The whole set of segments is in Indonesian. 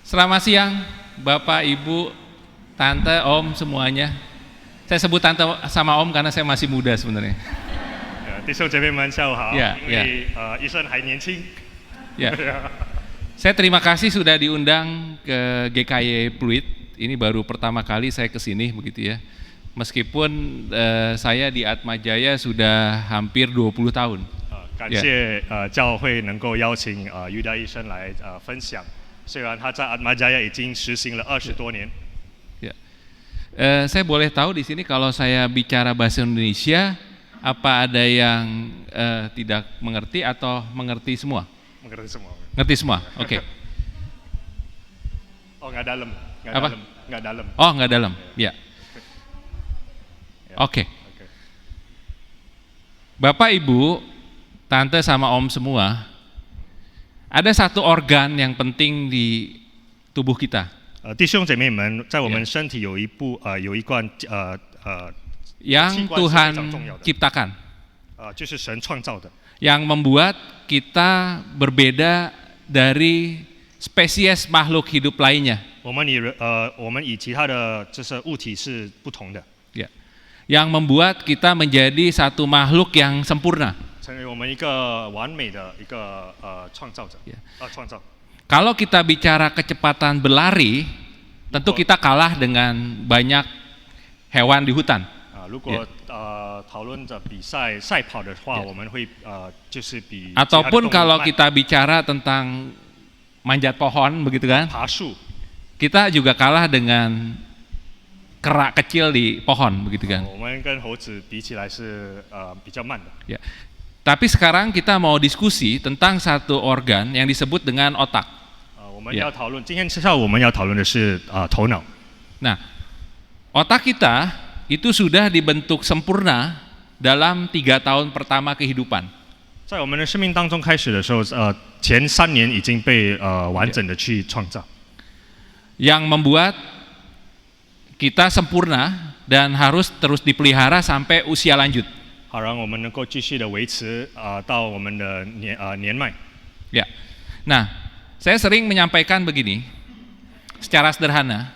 Selamat siang, Bapak, Ibu, Tante, Om semuanya. Saya sebut Tante sama Om karena saya masih muda sebenarnya. 弟兄姐妹们，下午好。 Ya, 因为医生还年轻。 Ya. Saya terima kasih sudah diundang ke GKY Pluit. Ini baru pertama kali saya ke sini begitu ya. Meskipun saya di Atmajaya sudah hampir 20 tahun. 感谢教会能够邀请于大医生来分享。虽然他在 Atmajaya 已经实行了20多年。 Ya. Saya boleh tahu di sini kalau saya bicara bahasa Indonesia, apa ada yang tidak mengerti atau mengerti semua? Mengerti semua. Ngerti semua, oke. Oh, nggak dalam. Apa? Nggak dalam. Oh, nggak dalam, ya. Oke. Bapak, Ibu, Tante sama Om semua, ada satu organ yang penting di tubuh kita. 弟兄姐妹们，在我们身体有一罐yang Tuhan ciptakan, 就是神创造的， yang membuat kita berbeda dari spesies makhluk hidup lainnya. 我们以其他的就是物体是不同的， Ya. Yang membuat kita menjadi satu makhluk yang sempurna. 成为我们一个完美的一个创造者，创造。 Kalau kita bicara kecepatan berlari, tentu kita kalah dengan banyak hewan di hutan. 如果讨论着比赛赛跑的话，我们会就是比 Ataupun kalau kita bicara tentang manjat pohon begitu kan, 爬树， kita juga kalah dengan kerak kecil di pohon begitu kan. 我们跟猴子比起来是比较慢的。 Ya. Tapi sekarang kita mau diskusi tentang satu organ yang disebut dengan otak. 我们要讨论，今天下午我们要讨论的是头脑。 Nah, otak kita itu sudah dibentuk sempurna dalam 3 tahun pertama kehidupan. 在我们的生命当中开始的时候，前3年已经被完整的去创造， Yang membuat kita sempurna dan harus terus dipelihara sampai usia lanjut. 好让我们能够继续的维持到我们的年迈。 Ya. Nah, saya sering menyampaikan begini, secara sederhana,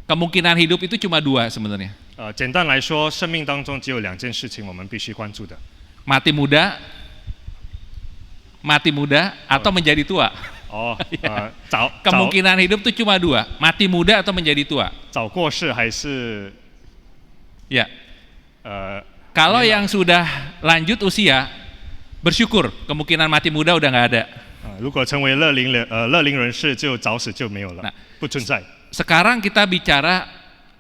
kemungkinan hidup itu cuma 2 sebenarnya. 简单来说，生命当中只有2件事情我们必须关注的： Mati muda atau menjadi tua. 早 Kemungkinan hidup itu cuma 2, mati muda atau menjadi tua. 早过世还是 Ya. Kalau yang sudah lanjut usia, bersyukur kemungkinan mati muda udah nggak ada. 如果成为乐龄人士，就早死就没有了，不存在。 Sekarang kita bicara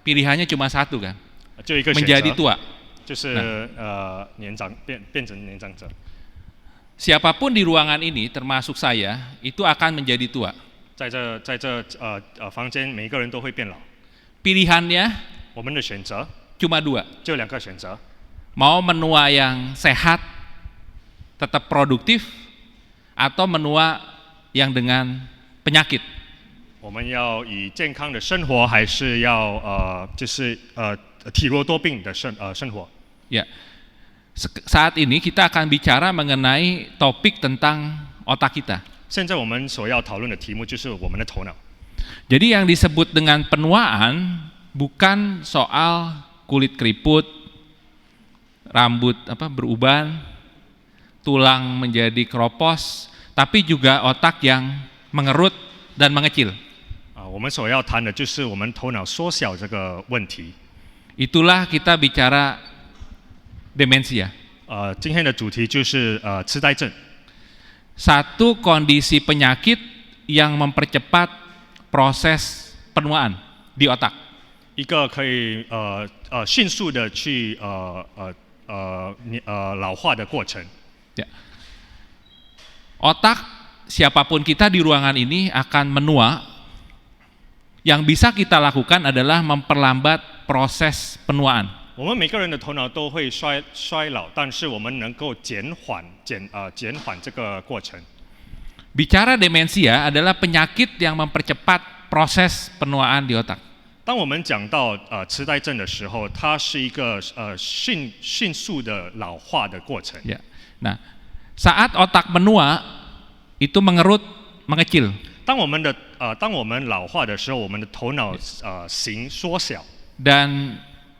pilihannya cuma 1 kan, 就一个选 menjadi 择， tua. 就是年长变成年长者。 Siapapun di ruangan ini, termasuk saya, itu akan menjadi tua. 在这房间，每一个人都会变老。 Pilihannya 我们的选择 cuma 2. 就2个选择， Mau menua yang sehat, tetap produktif, atau menua yang dengan penyakit. 我们要以健康的生活，还是要就是体弱多病的生活？ Ya. Saat ini kita akan bicara mengenai topik tentang otak kita. 现在我们所要讨论的题目就是我们的头脑。 Jadi yang disebut dengan penuaan bukan soal kulit keriput, rambut beruban, tulang menjadi keropos, tapi juga otak yang mengerut dan mengecil. 我们所要谈的就是我们头脑缩小这个问题。 Itulah kita bicara demensia. 今天的主题就是痴呆症。 Satu kondisi penyakit yang mempercepat proses penuaan di otak. 一个可以迅速的去老化的过程。 Ya. Otak siapapun kita di ruangan ini akan menua. Yang bisa kita lakukan adalah memperlambat proses penuaan. 我们每个人的头脑都会衰老，但是我们能够减缓这个过程。 Bicara demensia adalah penyakit yang mempercepat proses penuaan di otak. 当我们讲到痴呆症的时候，它是一个迅速的老化的过程。 Ya. Nah, saat otak menua itu mengerut, mengecil. 当我们老化的时候，我们的头脑型缩小。 Dan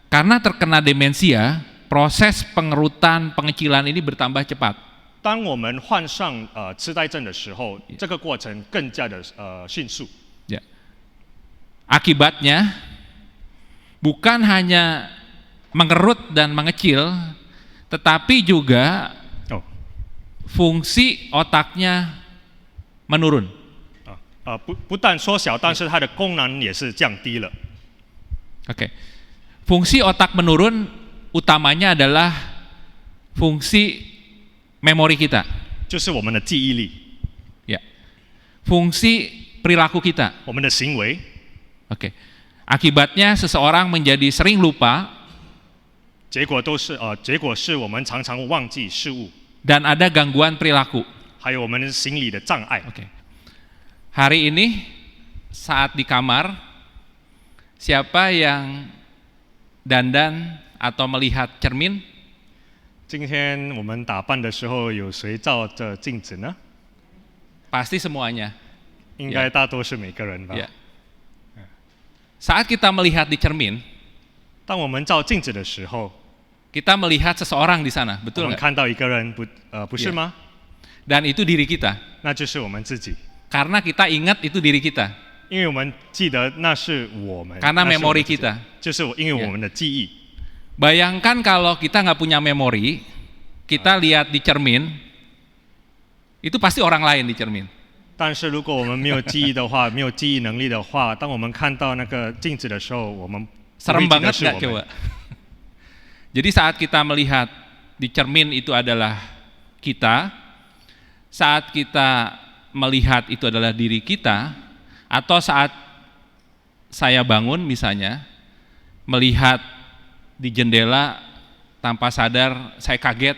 karena terkena demensia, proses pengerutan, pengecilan ini bertambah cepat. 当我们患上痴呆症的时候，这个过程更加的迅速。 Ya. Akibatnya bukan hanya mengerut dan mengecil, tetapi juga fungsi otaknya menurun. 不但缩小，但是它的功能也是降低了。 Oke. Fungsi otak menurun utamanya adalah fungsi memori kita. 就是我们的记忆力， Ya. Fungsi perilaku kita. 我们的行为。 Oke. Akibatnya seseorang menjadi sering lupa 结果是我们常常忘记事物， dan ada gangguan perilaku. 还有我们心理的障碍。 Oke. Hari ini saat di kamar, siapa yang dandan atau melihat cermin? 今天我们打扮的时候，有谁照着镜子呢？ Pasti semuanya. 应该大多是每个人吧。 Ya. Saat kita melihat di cermin, 当我们照镜子的时候， kita melihat seseorang di sana, 我 betul 们 nggak? 看到一个人，不是吗？ Dan itu diri kita. 那就是我们自己， Karena kita ingat itu diri kita. 因为我们记得那是我们， Karena 那是我们 memori 自己 kita. 就是因为我们的记忆。 Bayangkan kalau kita nggak punya memori, kita lihat di cermin, itu pasti orang lain di cermin. 但是如果我们没有记忆的话，没有记忆能力的话，当我们看到那个镜子的时候，我们 Serem 不会记得 banget 是 nggak 我 coba? 们。 Jadi saat kita melihat di cermin itu adalah kita, saat kita melihat itu adalah diri kita, atau saat saya bangun misalnya, melihat di jendela tanpa sadar saya kaget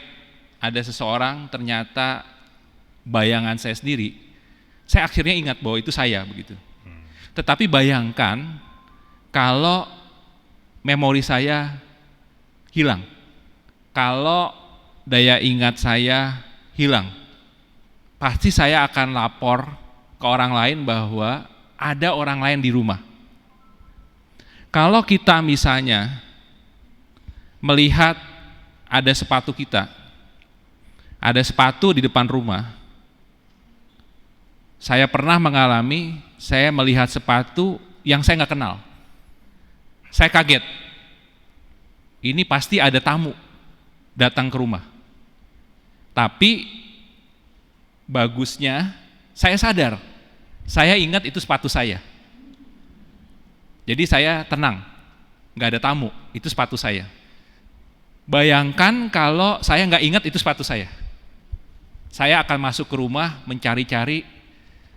ada seseorang, ternyata bayangan saya sendiri, saya akhirnya ingat bahwa itu saya begitu. Tetapi bayangkan kalau memori saya hilang, kalau daya ingat saya hilang, pasti saya akan lapor ke orang lain bahwa ada orang lain di rumah. Kalau kita misalnya melihat ada sepatu kita, ada sepatu di depan rumah, saya pernah mengalami, saya melihat sepatu yang saya nggak kenal. Saya kaget, ini pasti ada tamu datang ke rumah. Tapi bagusnya saya sadar, saya ingat itu sepatu saya. Jadi saya tenang, nggak ada tamu, itu sepatu saya. Bayangkan kalau saya nggak ingat itu sepatu saya akan masuk ke rumah mencari-cari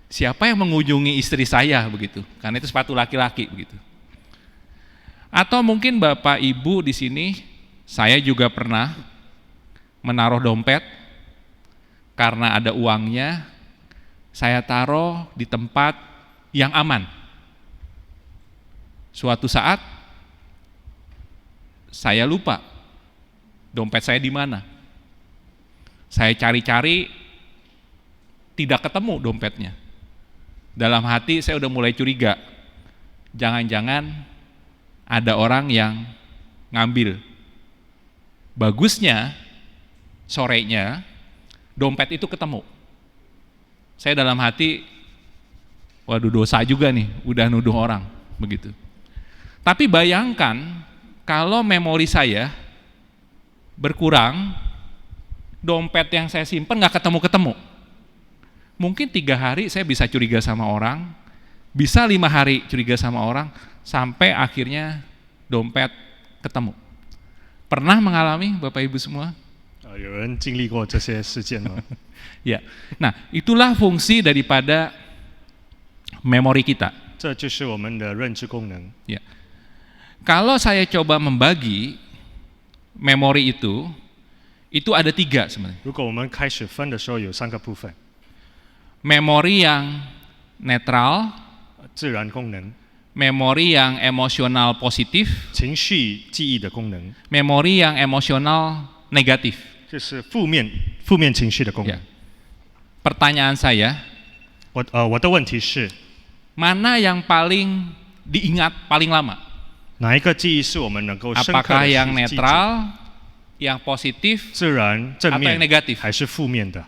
siapa yang mengunjungi istri saya begitu, karena itu sepatu laki-laki begitu. Atau mungkin Bapak Ibu di sini, saya juga pernah menaruh dompet karena ada uangnya, saya taruh di tempat yang aman. Suatu saat saya lupa dompet saya di mana. Saya cari-cari, tidak ketemu dompetnya. Dalam hati saya udah mulai curiga, jangan-jangan ada orang yang ngambil. Bagusnya sorenya dompet itu ketemu. Saya dalam hati, waduh dosa juga nih, udah nuduh orang begitu. Tapi bayangkan kalau memori saya berkurang, dompet yang saya simpen nggak ketemu-ketemu. Mungkin 3 hari saya bisa curiga sama orang, bisa 5 hari curiga sama orang, sampai akhirnya dompet ketemu. Pernah mengalami Bapak Ibu semua? 有人经历过这些事件吗？ Ya. Nah, itulah fungsi daripada memori kita. 这就是我们的认知功能。 Ya. Kalau saya coba membagi memori itu ada 3 sebenarnya. 如果我们开始分的时候，有3个部分： Memori yang netral, 自然功能、 memori yang emosional positif, 情绪记忆的功能， memori yang emosional negatif. 这是负面情绪的功能。 Ya. Pertanyaan saya, 我的问题是， mana yang paling diingat paling lama? 哪一个记忆是我们能够深刻 Apakah 的 yang 记住？ netral, yang positif, 自然正 atau yang 面 negatif? 还是负面的？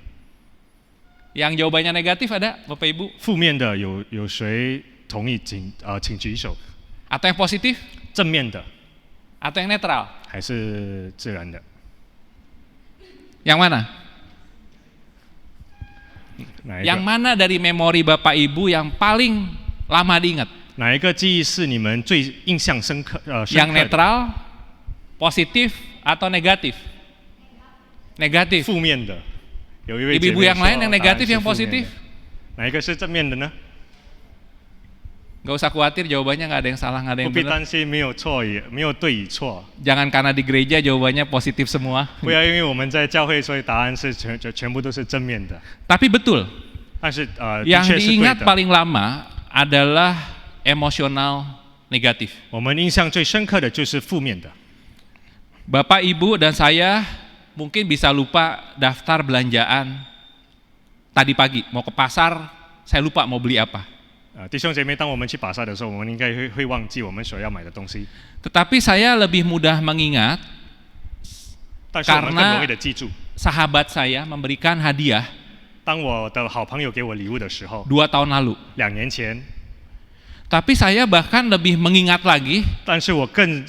Yang jawabannya negatif ada, Bapak Ibu? 负面的有谁同意？请举手。 Atau yang positif? 正面的 Atau yang netral? 还是自然的？ Yang mana? 哪一 Yang 个？ mana dari memori Bapak Ibu yang paling lama diingat? 哪一个记忆是你们最印象深刻？深 Yang 刻的 netral, positif, atau negatif? Negatif. 负面的。有一位姐 Ibu-ibu 妹 yang 说 lain yang 答案 negatif, 是 yang 负面的 positif? 哪一个是正面的呢？ Gak usah khawatir jawabannya nggak ada yang salah, nggak ada 不 yang 必 benar. 担心，没有错也没有对与错。 Jangan karena di gereja jawabannya positif semua. 不要因为我们在教会，所以答案是全部都是正面的。 Tapi betul, 但是的 yang 确是对 diingat 的。 paling lama adalah emosional negatif. 我们印象最深刻的就是负面的。 Bapak, Ibu, dan saya mungkin bisa lupa daftar belanjaan tadi pagi. Mau ke pasar, saya lupa mau beli apa. 弟兄姐妹，当我们去巴萨的时候，我们应该会忘记我们所要买的东西， Tetapi saya lebih mudah mengingat 但是我们更 Karena 容易的记住。 sahabat saya memberikan hadiah 当我的好朋友给我礼物的时候， 2 tahun lalu. 2年前， Tapi saya bahkan lebih mengingat lagi 但是我更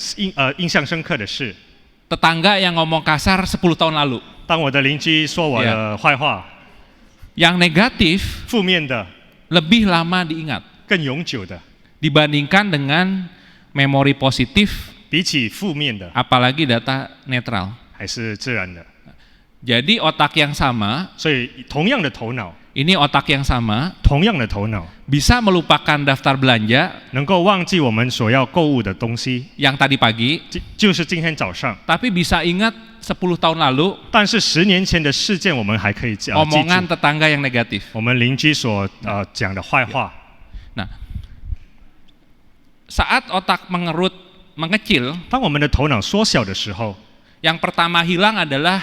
印象深刻的是， tetangga yang ngomong kasar 10 tahun lalu. 当我的邻居说我的坏话， Yang negatif 负面的 lebih lama diingat 更永久的， dibandingkan dengan memori positif, 比起负面的 apalagi data netral. 还是自然的。 Jadi otak yang sama, 所以同样的头脑， ini otak yang sama 同样的头脑， bisa melupakan daftar belanja 能够忘记我们所要购物的东西， yang tadi pagi, 就是今天早上。 tapi bisa ingat 10 tahun lalu 但是10年前的事件，我们还可以记 omongan 住 tetangga yang negatif. 我们邻居所讲的坏话。 Nah, saat otak mengecil, 当我们的头脑缩小的时候， yang pertama hilang adalah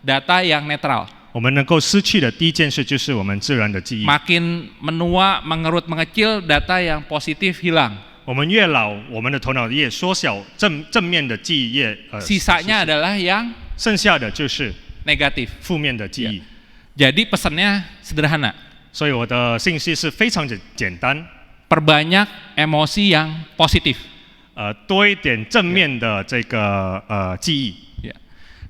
data yang netral. 我们能够失去的第一件事就是我们自然的记忆。 Makin menua, mengerut, mengecil, data yang positif hilang. 我们越老，我们的头脑越缩小，正面的记忆越Sisanya adalah yang 剩下的就是 negatif. 负面的记忆。 Jadi pesannya sederhana. 所以我的信息是非常的简单， Perbanyak emosi yang positif. 多一点正面的这个记忆。 Ya.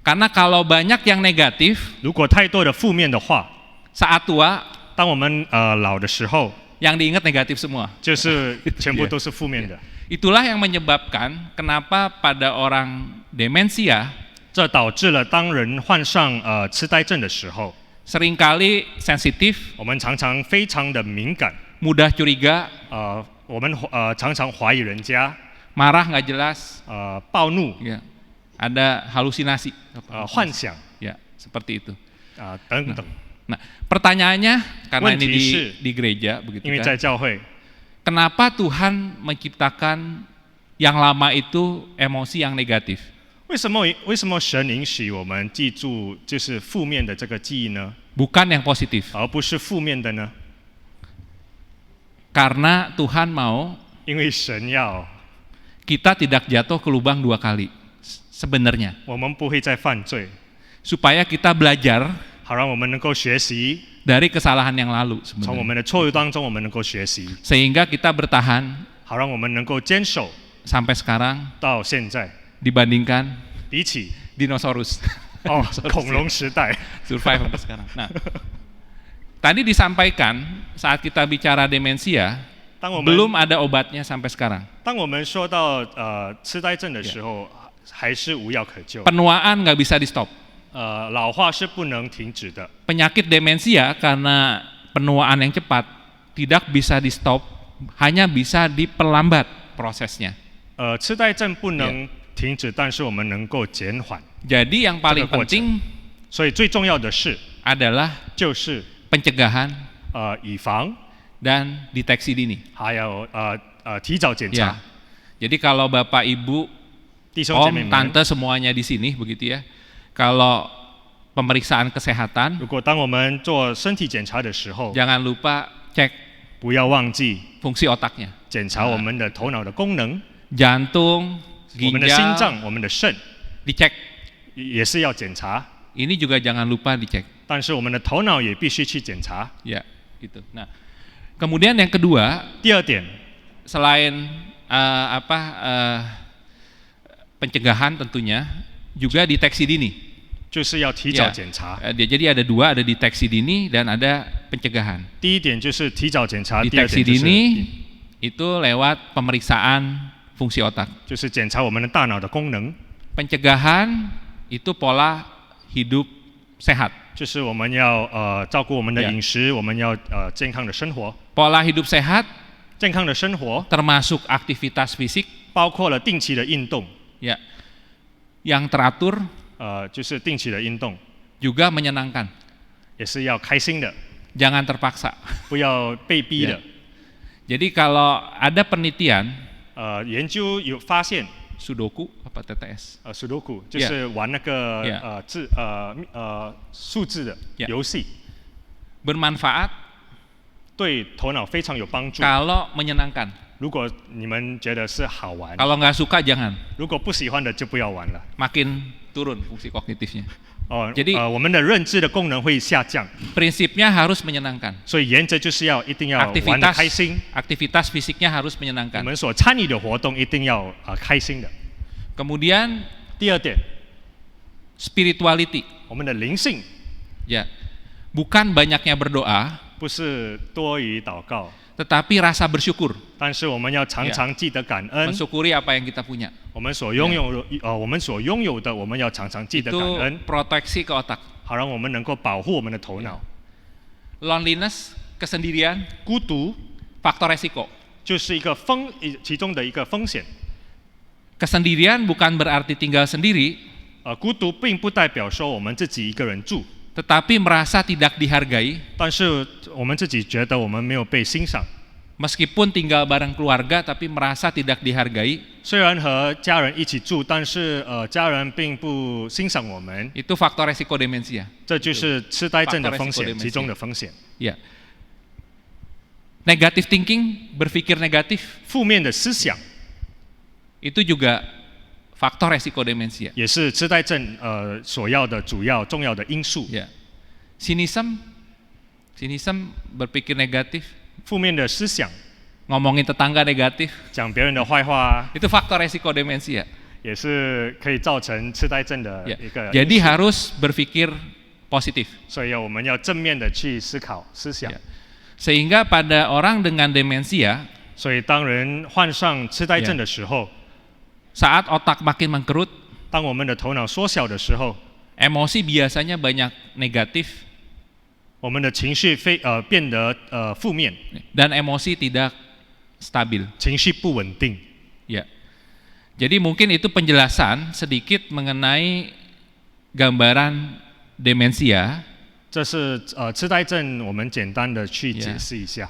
Karena kalau banyak yang negatif, 如果太多的负面的话， saat tua 当我们老的时候， yang diingat negatif semua. 就是全部都是负面的。 Itulah yang menyebabkan kenapa pada orang demensia 这导致了当人患上痴呆症的时候， seringkali sensitif, 我们常常非常的敏感， mudah curiga, 我们常常怀疑人家， marah nggak jelas, 暴怒， ya. Ada halusinasi, 幻想 ya, seperti itu. 等等。 Nah, pertanyaannya karena ini Wenti di gereja begitu 因为在 kan. 教会， Kenapa Tuhan menciptakan yang lama itu emosi yang negatif? 为什么神允许我们记住就是负面的这个记忆呢？ Bukan yang positif. 而不是负面的呢？ Karena Tuhan mau 因为神要 kita tidak jatuh ke lubang 2 kali. Sebenarnya, 我们不会再犯罪， supaya kita belajar 好让我们能够学习， dari kesalahan yang lalu 从我 sebenarnya. 们的错误当中我们能够学习， Sehingga kita bertahan 好让我们能够坚守 sampai sekarang 到现在。 dibandingkan 比起 dinosaurus 恐龙时代， survive sampai sekarang. Nah, tadi disampaikan saat kita bicara demensia 当我们 belum ada obatnya sampai sekarang. 当我们说到痴呆症的时候，还是无药可救。 Penuaan nggak bisa di stop. 老化是不能停止的。 Penyakit demensia karena penuaan yang cepat tidak bisa di stop, hanya bisa diperlambat prosesnya. 痴呆症不能停止，但是我们能够减缓。 Jadi yang paling 这个过程。 penting 所以最重要的是， adalah 就是 pencegahan 以防， dan deteksi dini. 还有提早检 Ya. 查。 Jadi kalau Bapak Ibu, 弟兄姐妹 Om, 们， Tante semuanya di sini begitu ya. Kalau pemeriksaan kesehatan, 如果当我们做身体检查的时候， jangan lupa cek 不要忘记 fungsi otaknya. 检查我们的头脑的功能， Jantung, 我们的心 ginjal 脏、我们的肾 dicek. 也是要检查， Ini juga jangan lupa dicek. 但是我们的头脑也必须去检查。 Ya, gitu. Nah, kemudian yang kedua, 第二点， selain pencegahan tentunya juga deteksi dini. 就是要提早检查。 Jadi ada dua, ada deteksi dini dan ada pencegahan. 第一点就是提早检查，第二 Deteksi 点就是 dini itu lewat pemeriksaan fungsi otak. 就是检查我们的大脑的功能， Pencegahan itu pola hidup sehat. 就是我们要照顾我们的 Ya. 饮食，我们要健康的生活。 Pola hidup sehat 健康的生活 termasuk aktivitas fisik 包括了定期的运动， ya, yang teratur 就是定期的运动， juga menyenangkan. 也是要开心的， Jangan terpaksa. 不要被逼的。 Jadi kalau ada penelitian 研究有发现， Sudoku apa TTS ，Sudoku 就是玩那个 Yeah. 数字的 Yeah. 游戏， bermanfaat 对头脑非常有帮助。 kalau menyenangkan. 如果你们觉得是好玩， Kalau nggak suka jangan. 如果不喜欢的就不要玩了。 Makin turun fungsi kognitifnya. jadi 我们的认知的功能会下降， Prinsipnya harus menyenangkan. 所以原则就是一定要玩得开心。 Aktivitas fisiknya harus 我 menyenangkan. 们所参与的活动一定要开心的。 Kemudian 第二点， spirituality. 我们的灵性 Ya, bukan banyaknya berdoa, 不是多于祷告， tetapi rasa bersyukur. 但是我们要常常记得感恩。 Mensyukuri apa yang kita punya. 我们所拥有的，我们要常常记得感 Itu 恩， proteksi ke otak. 好让我们能够保护我们的头脑。 Loneliness, kesendirian, 孤独 faktor resiko. 就是其中的一个风险。 Kesendirian bukan berarti tinggal sendiri, 孤独并不代表说我们自己一个人住， tetapi merasa tidak dihargai, 但是我们自己觉得我们没有被欣赏。 meskipun tinggal bareng keluarga tapi merasa tidak dihargai, 虽然和家人一起住，但是家人并不欣赏我们， itu faktor resiko demensia. 这就是痴呆症的风 Faktor resiko 险， demensia. 其中的风险。 Ya. Negative thinking, berpikir negatif, 负面的思想 itu juga faktor resiko demensia. 也是痴呆症所要的重要的因素。 Ya. Cynicism, berpikir negatif, 负面的思想， ngomongin tetangga negatif, 讲别人的坏话， itu faktor resiko demensia. 也是可以造成痴呆症的 Ya. 一个因 Jadi 素。 harus berpikir positif. 所以我们要正面的去思考思想。 Ya. Sehingga pada orang dengan demensia, 所以当人患上痴呆症的时候， saat otak makin mengkerut, 当我们的头脑缩小的时候， emosi biasanya banyak negatif 我们的情绪变得负面， dan emosi tidak stabil. 情绪不稳定。 Ya. Jadi mungkin itu penjelasan sedikit mengenai gambaran demensia. 这是痴呆症，我们简单的去解释一下。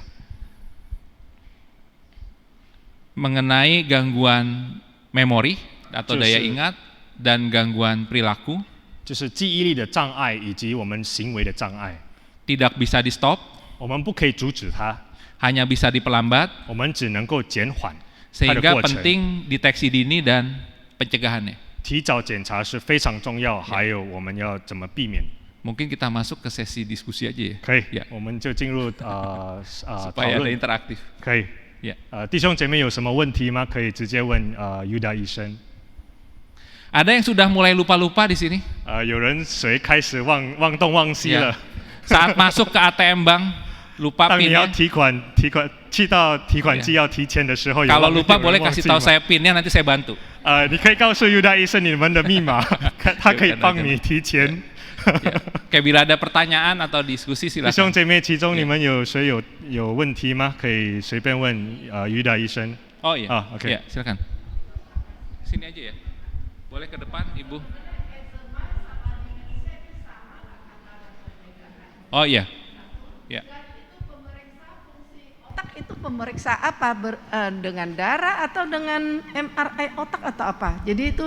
Mengenai gangguan memori atau Terus, daya ingat dan gangguan perilaku 就是记忆力的障碍以及我们行为的障碍， tidak bisa di stop, 我们不可以阻止它， hanya bisa diperlambat, 我们只能够减缓它的 sehingga 过程。 penting deteksi dini dan pencegahannya. 提早检查是非常重要，还有我们要怎么避免。 Mungkin kita masuk ke sesi diskusi aja ya. 可以 Ya. 我们就进入讨 Supaya ada 论。 interaktif. 可以 Ya. 弟兄姐妹有什么问题吗？可以直接问Yuda 医生。 Ada yang sudah mulai lupa-lupa di sini? 有人谁开始忘东忘西了？ Saat masuk ke ATM Bank, lupa 当你要 PIN-nya. 去到提款机要提钱的时候， Kalau 有 lupa 人 boleh 忘记 kasih tahu 吗 saya PIN-nya, nanti saya bantu. 你可以告诉 Yuda 医生你们的密码，他可以帮你提钱。 Ya. Kayak bila ada pertanyaan atau diskusi 弟兄 silakan. 姐妹，其中你们有谁有问题吗？可以随便问Yuda 医生。 Oh iya. Ah, oke. Ya, silakan. Sini aja ya. Boleh ke depan, Ibu. Oh iya. Ya. Otak itu pemeriksa apa? Dengan darah atau dengan MRI otak atau apa? Jadi itu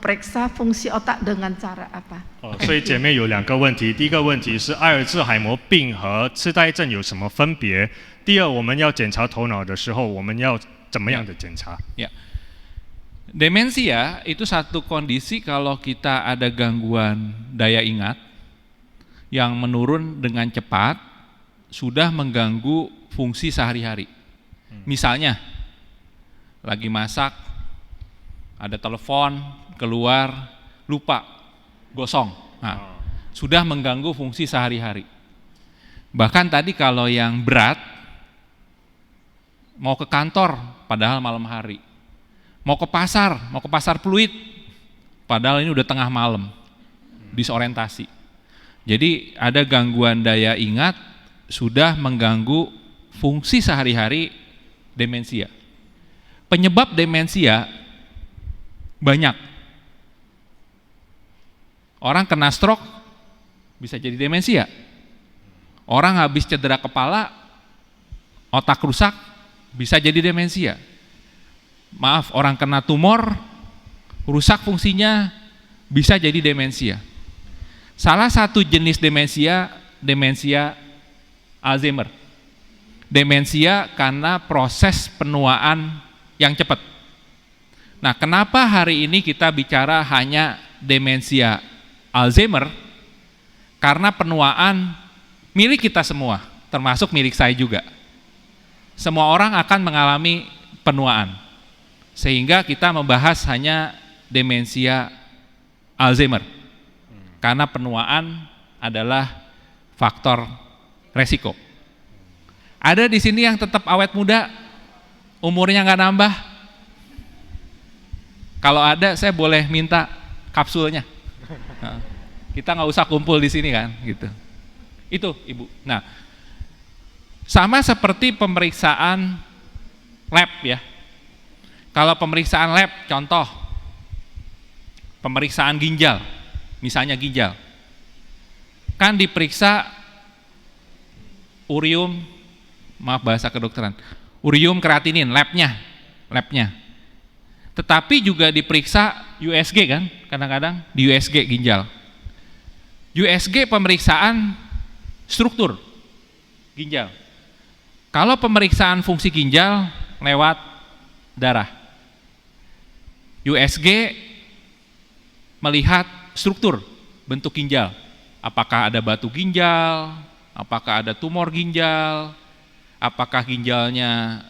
memperiksa fungsi otak dengan cara apa? 所以姐妹有2个问题，第一个问题是阿尔兹海默病和痴呆症有什么分别？第二，我们要检查头脑的时候，我们要怎么样的检查？ Ya. Demensia itu satu kondisi kalau kita ada gangguan daya ingat yang menurun dengan cepat, sudah mengganggu fungsi sehari-hari. Misalnya, lagi masak, ada telepon, keluar, lupa, gosong. Nah, sudah mengganggu fungsi sehari-hari. Bahkan tadi kalau yang berat, mau ke kantor, padahal malam hari. Mau ke pasar Pluit, padahal ini udah tengah malam, disorientasi. Jadi ada gangguan daya ingat, sudah mengganggu fungsi sehari-hari demensia. Penyebab demensia banyak. Orang kena stroke bisa jadi demensia. Orang habis cedera kepala, otak rusak, bisa jadi demensia. Maaf, orang kena tumor, rusak fungsinya, bisa jadi demensia. Salah satu jenis demensia, demensia Alzheimer. Demensia karena proses penuaan yang cepat. Nah, kenapa hari ini kita bicara hanya demensia Alzheimer? Karena penuaan milik kita semua, termasuk milik saya juga. Semua orang akan mengalami penuaan. Sehingga kita membahas hanya demensia Alzheimer. Karena penuaan adalah faktor resiko. Ada di sini yang tetap awet muda, umurnya nggak nambah. Kalau ada, saya boleh minta kapsulnya. Nah, kita nggak usah kumpul di sini kan, gitu. Itu Ibu. Nah, sama seperti pemeriksaan lab ya. Kalau pemeriksaan lab, contoh pemeriksaan ginjal, misalnya ginjal, kan diperiksa urium, maaf bahasa kedokteran, urium kreatinin, labnya. Tetapi juga diperiksa USG kan, kadang-kadang di USG ginjal. USG pemeriksaan struktur ginjal. Kalau pemeriksaan fungsi ginjal lewat darah. USG melihat struktur bentuk ginjal. Apakah ada batu ginjal, apakah ada tumor ginjal, apakah ginjalnya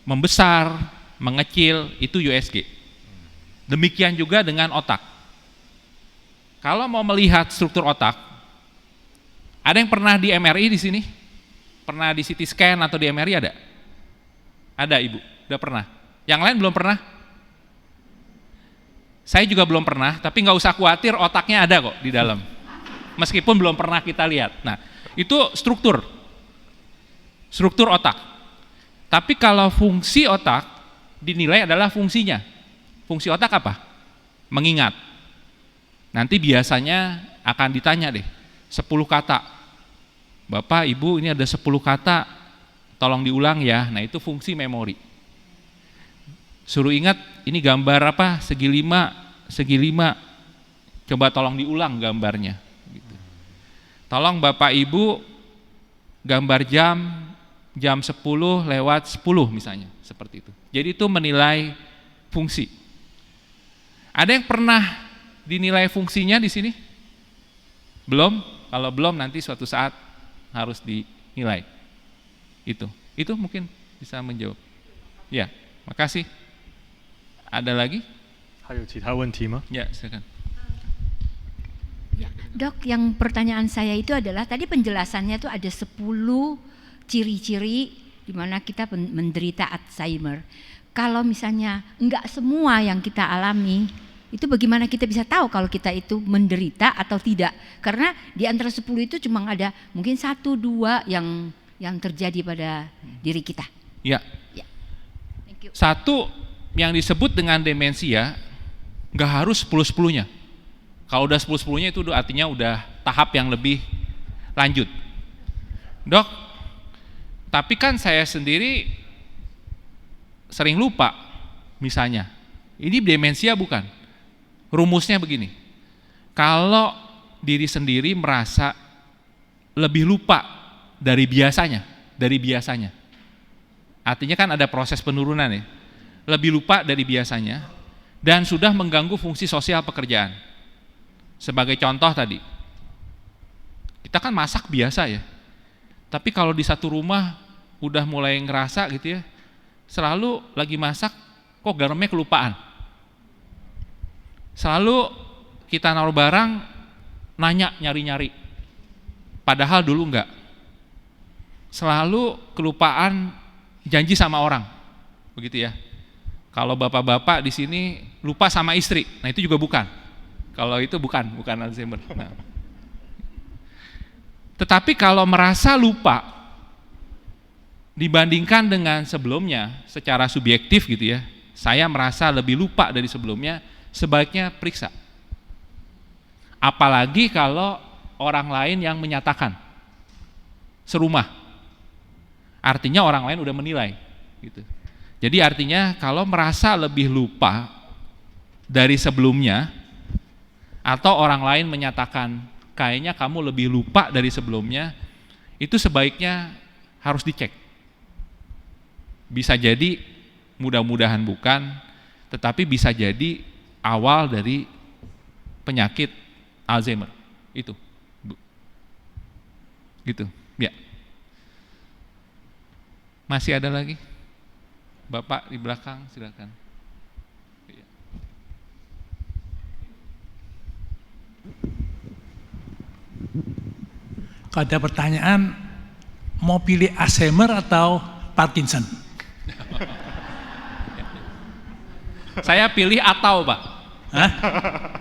membesar, mengecil, itu USG. Demikian juga dengan otak. Kalau mau melihat struktur otak, ada yang pernah di MRI di sini? Pernah di CT scan atau di MRI ada? Ada Ibu, udah pernah. Yang lain belum pernah? Saya juga belum pernah, tapi nggak usah khawatir, otaknya ada kok di dalam. Meskipun belum pernah kita lihat. Nah, itu struktur otak. Tapi kalau fungsi otak dinilai adalah fungsinya. Fungsi otak apa? Mengingat. Nanti biasanya akan ditanya deh, 10 kata. Bapak, Ibu, ini ada 10 kata, tolong diulang ya. Nah, itu fungsi memori. Suruh ingat, ini gambar apa? Segi lima. Coba tolong diulang gambarnya. Gitu. Tolong Bapak Ibu gambar jam 10 lewat 10 misalnya, seperti itu. Jadi itu menilai fungsi. Ada yang pernah dinilai fungsinya di sini? Belum? Kalau belum nanti suatu saat harus dinilai. Itu mungkin bisa menjawab. Ya, makasih. Ada lagi? 还有其他问题吗？ Ya, silakan. Ya, Dok, yang pertanyaan saya itu adalah tadi penjelasannya itu ada 10 ciri-ciri di mana kita menderita Alzheimer. Kalau misalnya enggak semua yang kita alami, itu bagaimana kita bisa tahu kalau kita itu menderita atau tidak? Karena di antara 10 itu cuma ada mungkin 1, 2 yang terjadi pada diri kita. Ya. Ya. Thank you. Satu yang disebut dengan demensia nggak harus 10-10-nya. Kalau udah 10-10-nya itu artinya udah tahap yang lebih lanjut. Dok, tapi kan saya sendiri sering lupa misalnya. Ini demensia bukan? Rumusnya begini, kalau diri sendiri merasa lebih lupa dari biasanya, artinya kan ada proses penurunan ya, lebih lupa dari biasanya, dan sudah mengganggu fungsi sosial pekerjaan. Sebagai contoh tadi, kita kan masak biasa ya, tapi kalau di satu rumah udah mulai ngerasa gitu ya, selalu lagi masak kok garamnya kelupaan. Selalu kita naruh barang, nanya, nyari-nyari, padahal dulu enggak. Selalu kelupaan janji sama orang, begitu ya. Kalau bapak-bapak di sini lupa sama istri, nah itu juga bukan. Kalau itu bukan Alzheimer. Nah. Tetapi kalau merasa lupa dibandingkan dengan sebelumnya, secara subjektif gitu ya, saya merasa lebih lupa dari sebelumnya, sebaiknya periksa. Apalagi kalau orang lain yang menyatakan serumah, artinya orang lain udah menilai gitu. Jadi artinya kalau merasa lebih lupa dari sebelumnya, atau orang lain menyatakan kayaknya kamu lebih lupa dari sebelumnya, itu sebaiknya harus dicek. Bisa jadi, mudah-mudahan bukan, tetapi bisa jadi awal dari penyakit Alzheimer itu, gitu, ya. Masih ada lagi, Bapak di belakang, silakan. Ya. Ada pertanyaan, mau pilih Alzheimer atau Parkinson? Saya pilih atau, Pak. Hah?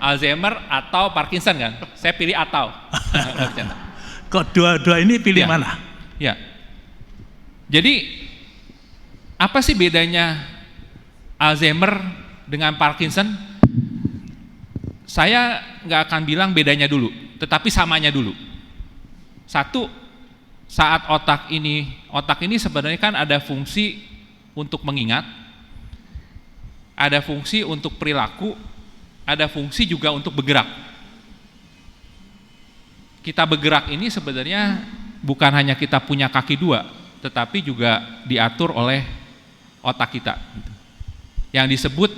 Alzheimer atau Parkinson kan? Saya pilih atau. Kok dua-dua ini pilih Ya. mana? Ya. Jadi apa sih bedanya Alzheimer dengan Parkinson? Saya nggak akan bilang bedanya dulu, tetapi samanya dulu. Satu, saat otak ini sebenarnya kan ada fungsi untuk mengingat, ada fungsi untuk perilaku, ada fungsi juga untuk bergerak. Kita bergerak ini sebenarnya bukan hanya kita punya kaki dua, tetapi juga diatur oleh otak kita, yang disebut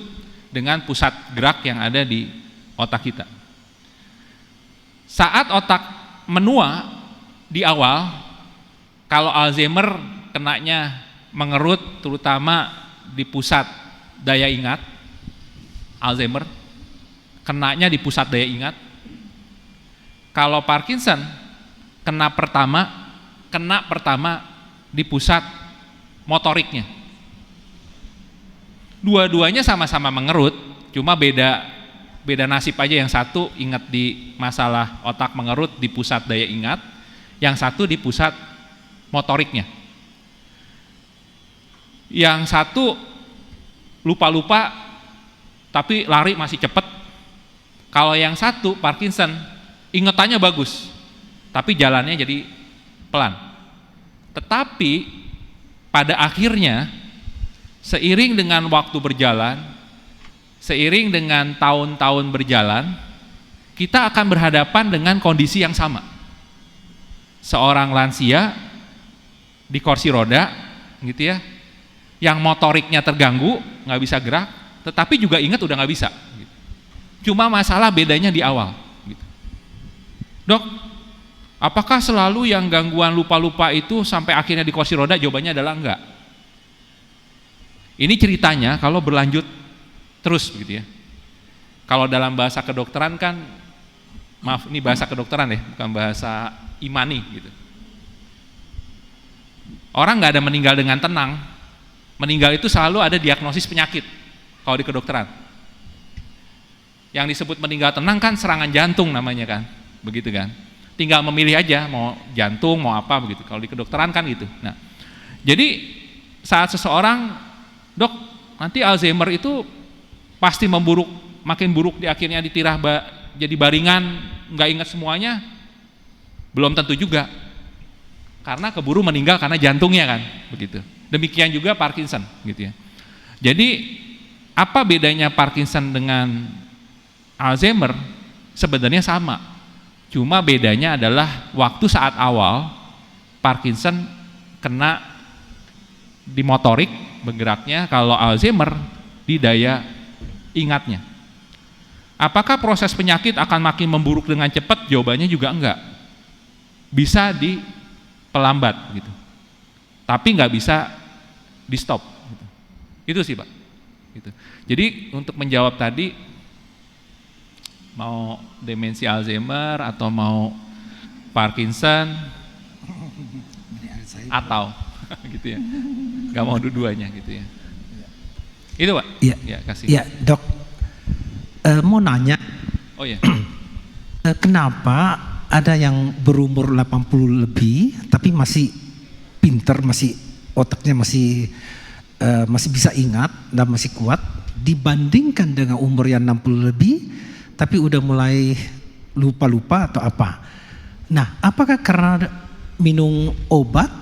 dengan pusat gerak yang ada di otak kita. Saat otak menua di awal, kalau Alzheimer kenanya mengerut terutama di pusat daya ingat, Alzheimer kenanya di pusat daya ingat. Kalau Parkinson kena pertama di pusat motoriknya. Dua-duanya sama-sama mengerut, cuma beda nasib aja. Yang satu ingat di masalah otak mengerut di pusat daya ingat, yang satu di pusat motoriknya. Yang satu lupa-lupa tapi lari masih cepat. Kalau yang satu Parkinson ingetannya bagus tapi jalannya jadi pelan. Tetapi pada akhirnya seiring dengan waktu berjalan, seiring dengan tahun-tahun berjalan, kita akan berhadapan dengan kondisi yang sama. Seorang lansia di kursi roda gitu ya, yang motoriknya terganggu, nggak bisa gerak, tetapi juga ingat udah nggak bisa. Cuma masalah bedanya di awal. Gitu. Dok, apakah selalu yang gangguan lupa-lupa itu sampai akhirnya di kursi roda? Jawabannya adalah enggak. Ini ceritanya kalau berlanjut terus begitu ya. Kalau dalam bahasa kedokteran kan, maaf ini bahasa kedokteran ya, bukan bahasa imani gitu. Orang nggak ada meninggal dengan tenang. Meninggal itu selalu ada diagnosis penyakit kalau di kedokteran. Yang disebut meninggal tenang kan serangan jantung namanya kan, begitu kan. Tinggal memilih aja mau jantung mau apa begitu. Kalau di kedokteran kan gitu. Nah, jadi saat seseorang, dok nanti Alzheimer itu pasti memburuk, makin buruk di akhirnya ditirah jadi baringan, nggak ingat semuanya, belum tentu juga. Karena keburu meninggal karena jantungnya kan, begitu. Demikian juga Parkinson gitu ya. Jadi apa bedanya Parkinson dengan Alzheimer sebenarnya sama. Cuma bedanya adalah waktu saat awal Parkinson kena di motorik bergeraknya, kalau Alzheimer di daya ingatnya. Apakah proses penyakit akan makin memburuk dengan cepat? Jawabannya juga enggak. Bisa dipelambat gitu. Tapi nggak bisa di stop. Gitu. Itu sih Pak. Gitu. Jadi untuk menjawab tadi, mau demensi Alzheimer atau mau Parkinson atau gitu ya, nggak mau dua-duanya gitu ya. Itu Pak. Iya. Ya, kasih. Iya, Dok. Mau nanya. Oh ya. Kenapa ada yang berumur 80 lebih tapi masih pinter, masih otaknya masih bisa ingat dan masih kuat, dibandingkan dengan umur yang 60 lebih tapi udah mulai lupa-lupa atau apa? Nah, apakah karena minum obat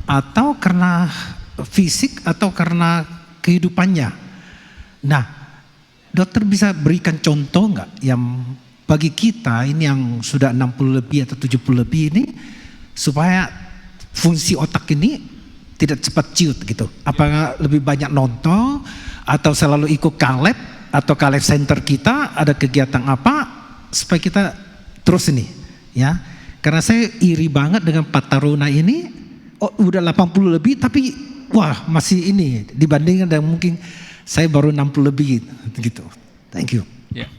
atau karena fisik atau karena kehidupannya? Nah, dokter bisa berikan contoh nggak yang bagi kita ini yang sudah 60 lebih atau 70 lebih ini, supaya fungsi otak ini tidak cepat ciut gitu? Apakah lebih banyak nonton atau selalu ikut kaleb atau kaleb center kita, ada kegiatan apa supaya kita terus ini ya? Karena saya iri banget dengan Pak Taruna ini, udah 80 lebih tapi wah masih ini dibandingkan dengan mungkin saya baru 60 lebih gitu. Thank you. Ya.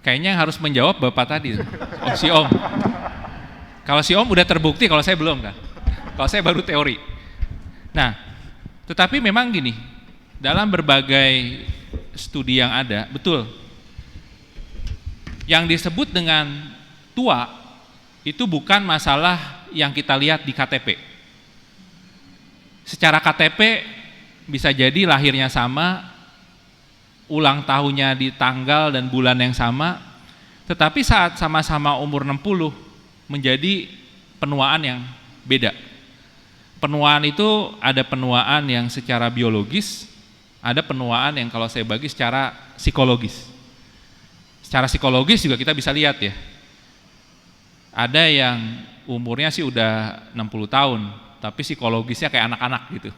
Kayaknya yang harus menjawab Bapak tadi, si Om. Kalau si Om udah terbukti, kalau saya belum kan. Kalau saya baru teori. Nah, tetapi memang gini, dalam berbagai studi yang ada, betul, yang disebut dengan tua itu bukan masalah yang kita lihat di KTP. Secara KTP bisa jadi lahirnya sama, ulang tahunnya di tanggal dan bulan yang sama, tetapi saat sama-sama umur 60 menjadi penuaan yang beda. Penuaan itu ada penuaan yang secara biologis, ada penuaan yang kalau saya bagi secara psikologis. Secara psikologis juga kita bisa lihat ya. Ada yang umurnya sih udah 60 tahun, tapi psikologisnya kayak anak-anak gitu.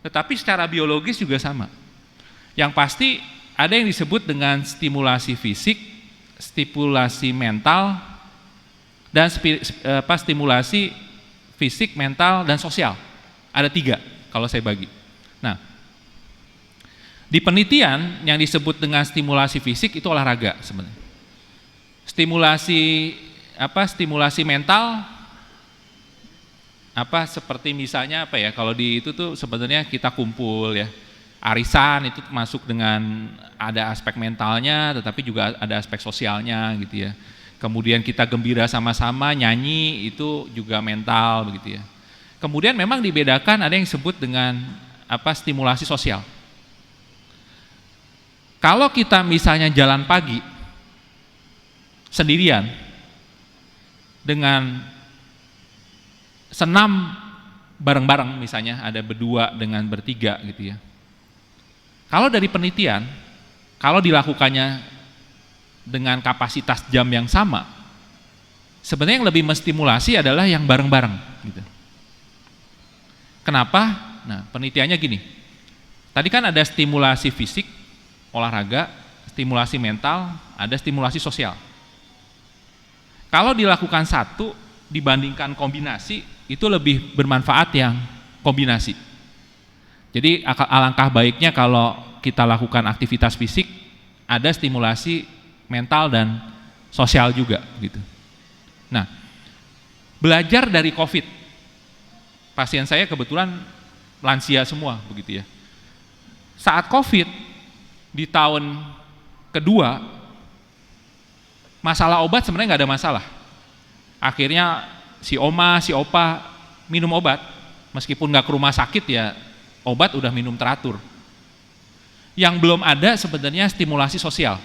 Tetapi secara biologis juga sama. Yang pasti ada yang disebut dengan stimulasi fisik, stimulasi mental, dan stimulasi fisik, mental, dan sosial. Ada 3 kalau saya bagi. Nah, di penelitian yang disebut dengan stimulasi fisik itu olahraga sebenarnya. Stimulasi mental seperti misalnya kalau di itu tuh sebenarnya kita kumpul ya. Arisan itu masuk dengan ada aspek mentalnya, tetapi juga ada aspek sosialnya gitu ya. Kemudian kita gembira sama-sama, nyanyi itu juga mental begitu ya. Kemudian memang dibedakan, ada yang disebut dengan stimulasi sosial. Kalau kita misalnya jalan pagi sendirian dengan senam bareng-bareng, misalnya ada berdua dengan bertiga gitu ya. Kalau dari penelitian, kalau dilakukannya dengan kapasitas jam yang sama, sebenarnya yang lebih menstimulasi adalah yang bareng-bareng gitu. Kenapa? Nah, penelitiannya gini. Tadi kan ada stimulasi fisik, olahraga, stimulasi mental, ada stimulasi sosial. Kalau dilakukan satu dibandingkan kombinasi, itu lebih bermanfaat yang kombinasi. Jadi alangkah baiknya kalau kita lakukan aktivitas fisik, ada stimulasi mental dan sosial juga gitu. Nah, belajar dari COVID, pasien saya kebetulan lansia semua begitu ya. Saat COVID di tahun kedua, masalah obat sebenarnya nggak ada masalah. Akhirnya si oma, si opa minum obat, meskipun nggak ke rumah sakit ya obat udah minum teratur. Yang belum ada sebenarnya stimulasi sosial.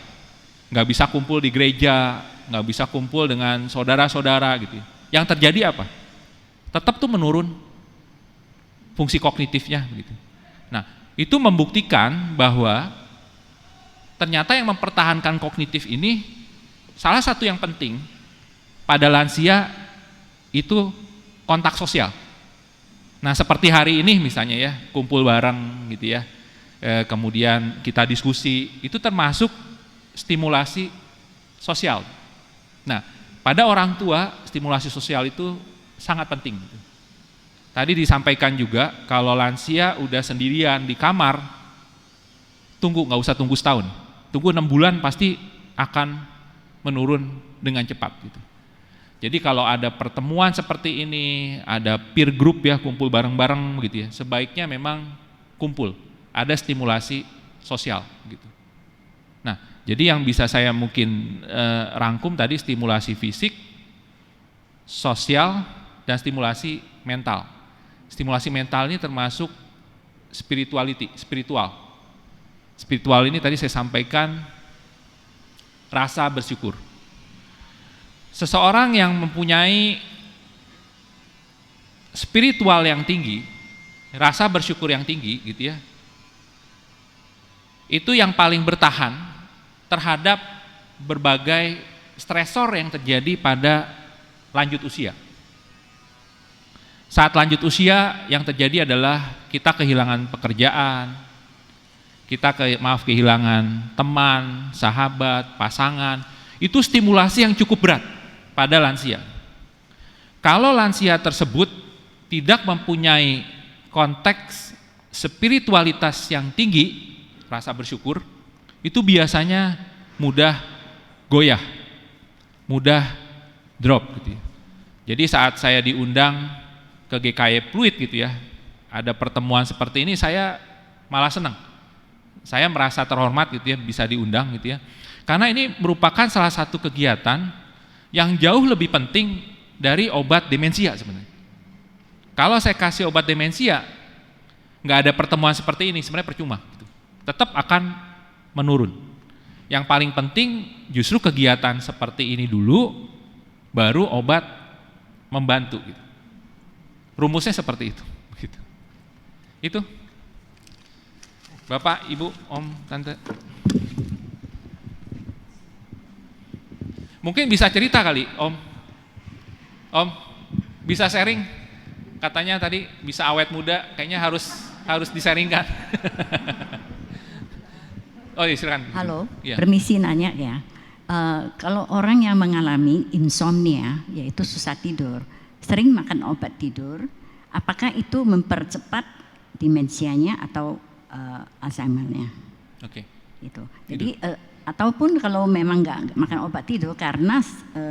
Nggak bisa kumpul di gereja, nggak bisa kumpul dengan saudara-saudara gitu. Yang terjadi apa? Tetap tuh menurun fungsi kognitifnya gitu. Nah, itu membuktikan bahwa ternyata yang mempertahankan kognitif ini salah satu yang penting pada lansia itu kontak sosial. Nah, seperti hari ini misalnya ya, kumpul bareng gitu ya, kemudian kita diskusi, itu termasuk stimulasi sosial. Nah, pada orang tua stimulasi sosial itu sangat penting. Tadi disampaikan juga kalau lansia udah sendirian di kamar, nggak usah tunggu setahun, tunggu 6 bulan pasti akan menurun dengan cepat gitu. Jadi kalau ada pertemuan seperti ini, ada peer group ya, kumpul bareng-bareng gitu ya, sebaiknya memang kumpul, ada stimulasi sosial gitu. Nah, jadi yang bisa saya mungkin rangkum tadi stimulasi fisik, sosial, dan stimulasi mental. Stimulasi mental ini termasuk spiritual. Spiritual ini tadi saya sampaikan rasa bersyukur. Seseorang yang mempunyai spiritual yang tinggi, rasa bersyukur yang tinggi gitu ya, itu yang paling bertahan terhadap berbagai stresor yang terjadi pada lanjut usia. Saat lanjut usia yang terjadi adalah kita kehilangan pekerjaan, kita kehilangan teman, sahabat, pasangan. Itu stimulasi yang cukup berat pada lansia. Kalau lansia tersebut tidak mempunyai konteks spiritualitas yang tinggi, rasa bersyukur, itu biasanya mudah goyah, mudah drop gitu ya. Jadi saat saya diundang ke GKY Pluit gitu ya, ada pertemuan seperti ini, saya malah senang. Saya merasa terhormat gitu ya, bisa diundang gitu ya. Karena ini merupakan salah satu kegiatan yang jauh lebih penting dari obat demensia sebenarnya. Kalau saya kasih obat demensia, nggak ada pertemuan seperti ini, sebenarnya percuma gitu. Tetap akan menurun. Yang paling penting justru kegiatan seperti ini dulu, baru obat membantu gitu. Rumusnya seperti itu. Gitu. Itu. Bapak, Ibu, Om, Tante. Mungkin bisa cerita kali, Om. Om, bisa sharing? Katanya tadi bisa awet muda, kayaknya harus disaringkan. Oh iya, silakan. Halo, Ya. permisi nanya ya. Kalau orang yang mengalami insomnia, yaitu susah tidur, sering makan obat tidur, apakah itu mempercepat demensianya atau Alzheimer-nya? Oke. Gitu. Jadi ataupun kalau memang nggak makan obat tidur karena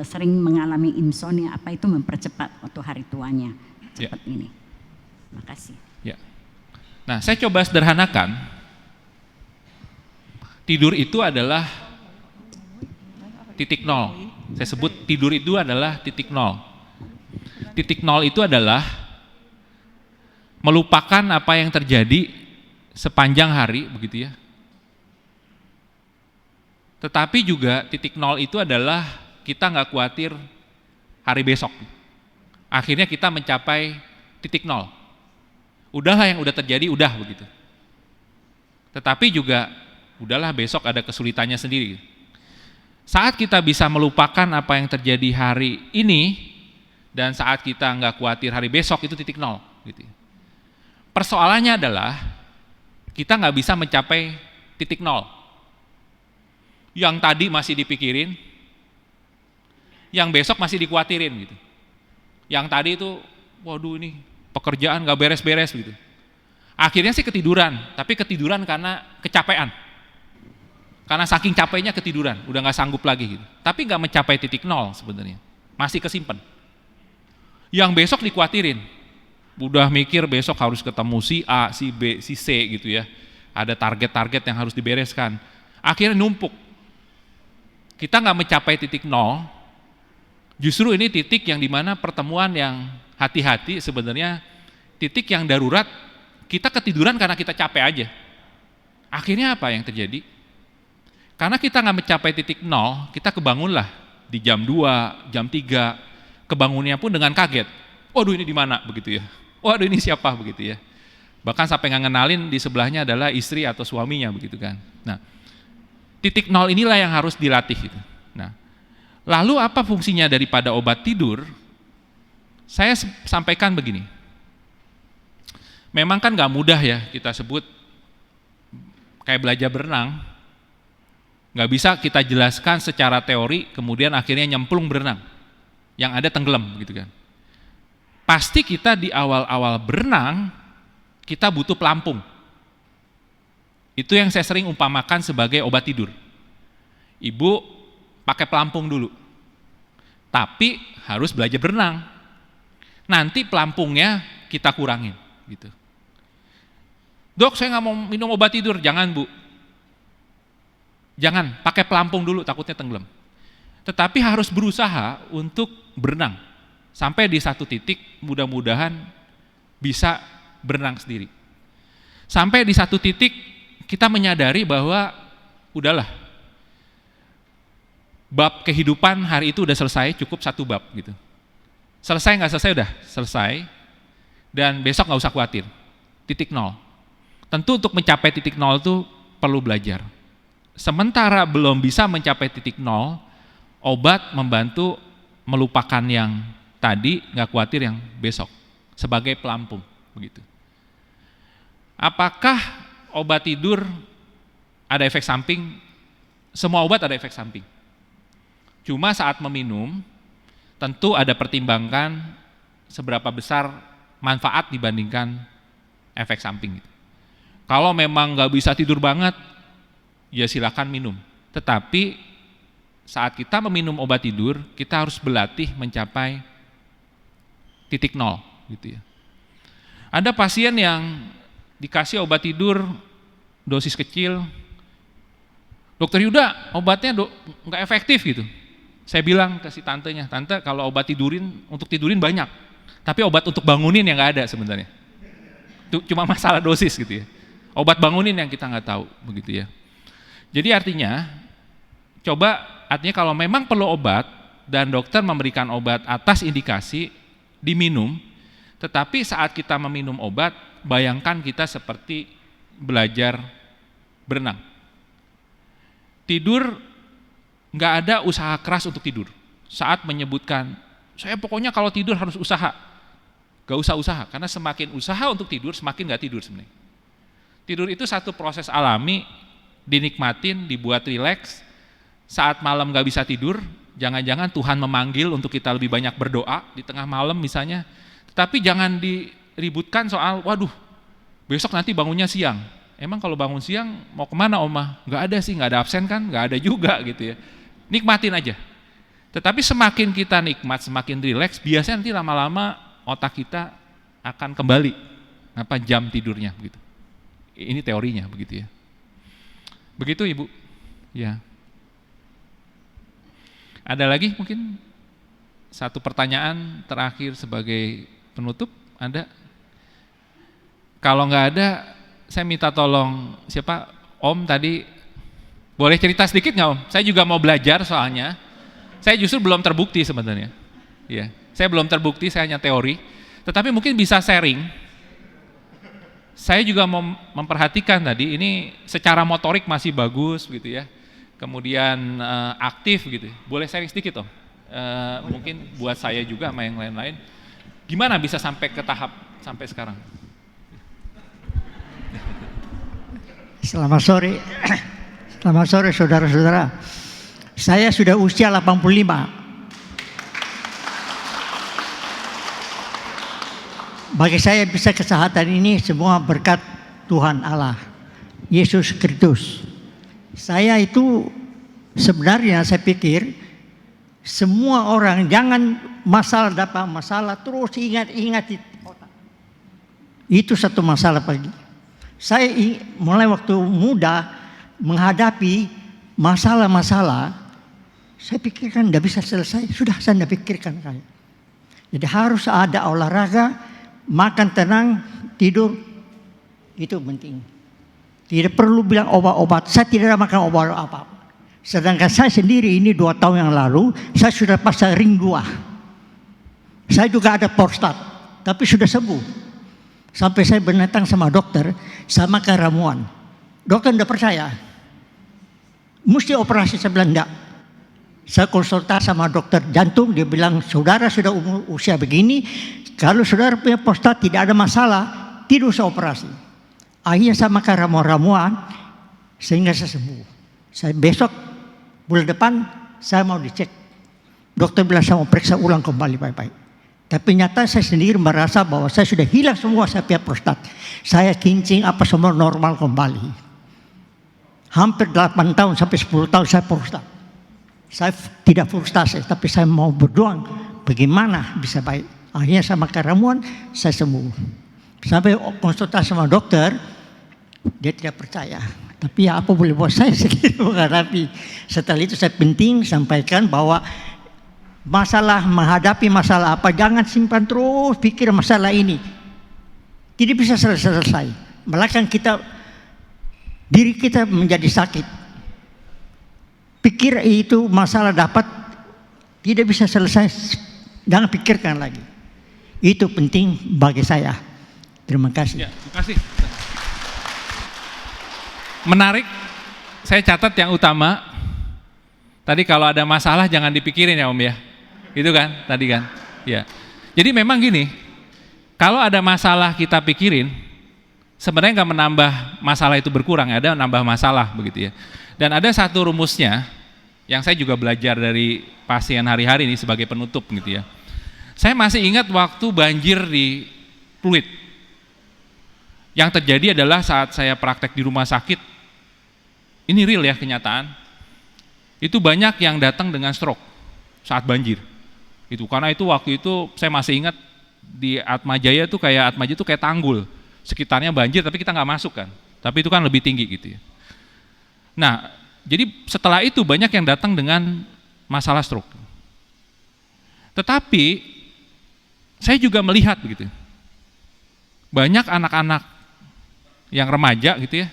sering mengalami insomnia, apa itu mempercepat waktu hari tuanya seperti ini? Makasih. Ya. Nah, saya coba sederhanakan. Tidur itu adalah titik nol. Saya sebut tidur itu adalah titik nol. Titik nol itu adalah melupakan apa yang terjadi sepanjang hari, begitu ya. Tetapi juga titik nol itu adalah kita nggak khawatir hari besok. Akhirnya kita mencapai titik nol. Udahlah yang udah terjadi, udah begitu. Tetapi juga udahlah besok ada kesulitannya sendiri. Saat kita bisa melupakan apa yang terjadi hari ini dan saat kita nggak khawatir hari besok, itu titik nol. Gitu. Persoalannya adalah kita nggak bisa mencapai titik nol. Yang tadi masih dipikirin, yang besok masih dikhawatirin gitu. Yang tadi itu, waduh ini pekerjaan nggak beres-beres gitu. Akhirnya sih ketiduran, tapi ketiduran karena kecapean. Karena saking capeknya ketiduran, udah nggak sanggup lagi gitu. Tapi nggak mencapai titik nol sebenarnya, masih kesimpan. Yang besok dikhawatirin, udah mikir besok harus ketemu si A, si B, si C gitu ya. Ada target-target yang harus dibereskan. Akhirnya numpuk. Kita nggak mencapai titik nol, justru ini titik yang dimana pertemuan yang hati-hati sebenarnya titik yang darurat, kita ketiduran karena kita capek aja. Akhirnya apa yang terjadi? Karena kita nggak mencapai titik nol, kita kebangunlah di jam 2, jam 3, kebangunnya pun dengan kaget. Waduh ini di mana begitu ya? Waduh ini siapa begitu ya? Bahkan sampai nggak ngenalin di sebelahnya adalah istri atau suaminya begitu kan. Nah, Titik nol inilah yang harus dilatih gitu. Nah, lalu apa fungsinya daripada obat tidur? Saya sampaikan begini. Memang kan nggak mudah ya kita sebut kayak belajar berenang. Nggak bisa kita jelaskan secara teori kemudian akhirnya nyemplung berenang. Yang ada tenggelam gitu kan. Pasti kita di awal-awal berenang kita butuh pelampung. Itu yang saya sering umpamakan sebagai obat tidur. Ibu pakai pelampung dulu. Tapi harus belajar berenang. Nanti pelampungnya kita kurangin gitu. Dok, saya nggak mau minum obat tidur. Jangan, Bu. Jangan, pakai pelampung dulu, takutnya tenggelam. Tetapi harus berusaha untuk berenang. Sampai di satu titik, mudah-mudahan bisa berenang sendiri. Sampai di satu titik, kita menyadari bahwa udahlah, bab kehidupan hari itu udah selesai, cukup satu bab gitu. Selesai nggak selesai, udah selesai. Dan besok nggak usah khawatir, titik nol. Tentu untuk mencapai titik nol itu perlu belajar. Sementara belum bisa mencapai titik nol, obat membantu melupakan yang tadi, nggak khawatir yang besok, sebagai pelampung, begitu. Apakah obat tidur ada efek samping? Semua obat ada efek samping. Cuma saat meminum, tentu ada pertimbangkan seberapa besar manfaat dibandingkan efek samping. Kalau memang nggak bisa tidur banget, ya silakan minum. Tetapi saat kita meminum obat tidur, kita harus berlatih mencapai titik nol, gitu ya. Ada pasien yang dikasih obat tidur dosis kecil, Dokter Yuda, obatnya nggak efektif gitu. Saya bilang ke si tantenya, tante kalau obat tidurin untuk tidurin banyak, tapi obat untuk bangunin yang nggak ada sebenarnya. Itu cuma masalah dosis gitu ya. Obat bangunin yang kita nggak tahu, begitu ya. Jadi artinya kalau memang perlu obat dan dokter memberikan obat atas indikasi diminum, tetapi saat kita meminum obat, bayangkan kita seperti belajar berenang. Tidur nggak ada usaha keras untuk tidur. Saat menyebutkan, saya pokoknya kalau tidur harus usaha, gak usah usaha, karena semakin usaha untuk tidur semakin nggak tidur sebenarnya. Tidur itu satu proses alami, dinikmatin, dibuat rileks. Saat malam gak bisa tidur, jangan-jangan Tuhan memanggil untuk kita lebih banyak berdoa di tengah malam misalnya. Tetapi jangan diributkan soal, waduh, besok nanti bangunnya siang. Emang kalau bangun siang mau kemana Oma? Gak ada sih, gak ada absen kan? Gak ada juga gitu ya. Nikmatin aja. Tetapi semakin kita nikmat, semakin rileks, biasanya nanti lama-lama otak kita akan kembali jam tidurnya begitu. Ini teorinya begitu ya. Begitu Ibu. Ya. Ada lagi mungkin satu pertanyaan terakhir sebagai penutup, ada? Kalau nggak ada, saya minta tolong siapa? Om tadi boleh cerita sedikit nggak Om? Saya juga mau belajar soalnya. Saya justru belum terbukti sebenarnya. Ya, saya belum terbukti, saya hanya teori. Tetapi mungkin bisa sharing. Saya juga mau memperhatikan tadi, ini secara motorik masih bagus gitu ya. Kemudian aktif gitu. Boleh sharing sedikit Om? Mungkin buat saya juga sama yang lain-lain. Gimana bisa sampai ke tahap sampai sekarang? Selamat sore. Selamat sore saudara-saudara. Saya sudah usia 85. Bagi saya bisa kesehatan ini semua berkat Tuhan Allah, Yesus Kristus. Saya itu sebenarnya saya pikir semua orang jangan masalah dapat masalah terus ingat-ingat di otak. Itu satu masalah pagi. Saya mulai waktu muda menghadapi masalah-masalah, saya pikirkan tidak bisa selesai, sudah saya tidak pikirkan kayak. Jadi harus ada olahraga, makan tenang, tidur, itu penting. Tidak perlu bilang obat-obat, saya tidak makan obat apa-apa. Sedangkan saya sendiri ini 2 tahun yang lalu, saya sudah pasang ring 2. Saya juga ada prostat, tapi sudah sembuh. Sampai saya berdatang sama dokter, sama makan ramuan. Dokter tidak percaya. mesti operasi. Saya bilang enggak. Saya konsultasi sama dokter jantung, dia bilang saudara sudah usia begini, kalau saudara punya prostat tidak ada masalah, tidak usah operasi. Akhirnya saya makan ramuan-ramuan sehingga saya sembuh. Saya besok bulan depan saya mau dicek. Dokter bilang saya mau periksa ulang kembali baik-baik. Tapi nyata saya sendiri merasa bahwa saya sudah hilang semua saya punya prostat. Saya kencing apa semua normal kembali. Hampir 8 tahun sampai 10 tahun saya prostat. Saya tidak frustasi, tapi saya mau berjuang bagaimana bisa baik. Akhirnya saya makan ramuan, saya sembuh. Sampai konsultasi sama dokter, dia tidak percaya. Tapi ya apa boleh buat, saya sendiri menghadapi. Setelah itu saya penting sampaikan bahwa menghadapi masalah apa, jangan simpan terus pikir masalah ini. Tidak bisa selesai. Malahan diri kita menjadi sakit. Pikir itu masalah dapat, tidak bisa selesai, jangan pikirkan lagi. Itu penting bagi saya. Terima kasih. Ya, terima kasih. Menarik, saya catat yang utama. Tadi kalau ada masalah jangan dipikirin ya Om ya. Itu kan, tadi kan. Ya. Jadi memang gini, kalau ada masalah kita pikirin, sebenarnya nggak menambah masalah itu berkurang, ada menambah masalah begitu ya. Dan ada satu rumusnya yang saya juga belajar dari pasien hari-hari ini sebagai penutup gitu ya. Saya masih ingat waktu banjir di Pluit. Yang terjadi adalah saat saya praktek di rumah sakit, ini real ya kenyataan, itu banyak yang datang dengan stroke saat banjir. Itu karena itu waktu itu saya masih ingat di Atmajaya itu kayak tanggul, sekitarnya banjir tapi kita nggak masuk kan, tapi itu kan lebih tinggi gitu ya. Nah, jadi setelah itu banyak yang datang dengan masalah stroke. Tetapi saya juga melihat begitu, banyak anak-anak yang remaja gitu ya,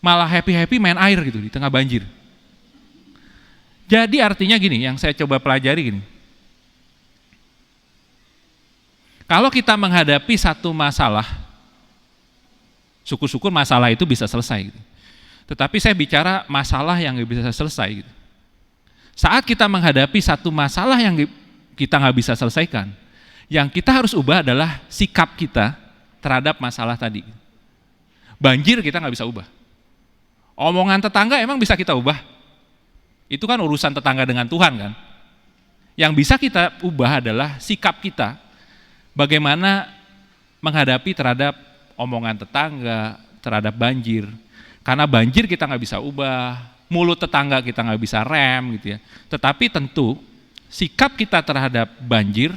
malah happy-happy main air gitu di tengah banjir. Jadi artinya gini, yang saya coba pelajari gini, kalau kita menghadapi satu masalah, syukur-syukur masalah itu bisa selesai gitu. Tetapi saya bicara masalah yang nggak bisa selesai gitu. Saat kita menghadapi satu masalah yang kita nggak bisa selesaikan, yang kita harus ubah adalah sikap kita terhadap masalah tadi. Banjir kita nggak bisa ubah. Omongan tetangga emang bisa kita ubah? Itu kan urusan tetangga dengan Tuhan kan. Yang bisa kita ubah adalah sikap kita, bagaimana menghadapi terhadap omongan tetangga, terhadap banjir. Karena banjir kita nggak bisa ubah, mulut tetangga kita nggak bisa rem gitu ya. Tetapi tentu sikap kita terhadap banjir,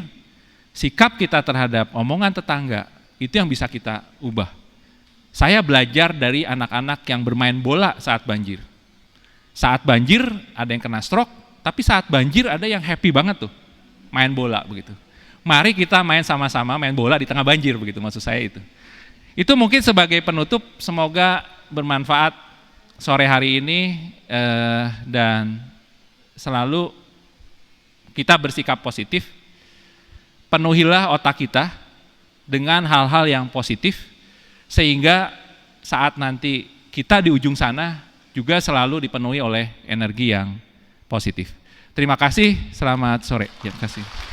sikap kita terhadap omongan tetangga, itu yang bisa kita ubah. Saya belajar dari anak-anak yang bermain bola saat banjir. Saat banjir ada yang kena stroke, tapi saat banjir ada yang happy banget tuh, main bola begitu. Mari kita main sama-sama main bola di tengah banjir begitu maksud saya itu. Itu mungkin sebagai penutup, semoga bermanfaat sore hari ini dan selalu kita bersikap positif, penuhilah otak kita dengan hal-hal yang positif sehingga saat nanti kita di ujung sana juga selalu dipenuhi oleh energi yang positif. Terima kasih, selamat sore. Ya, terima kasih.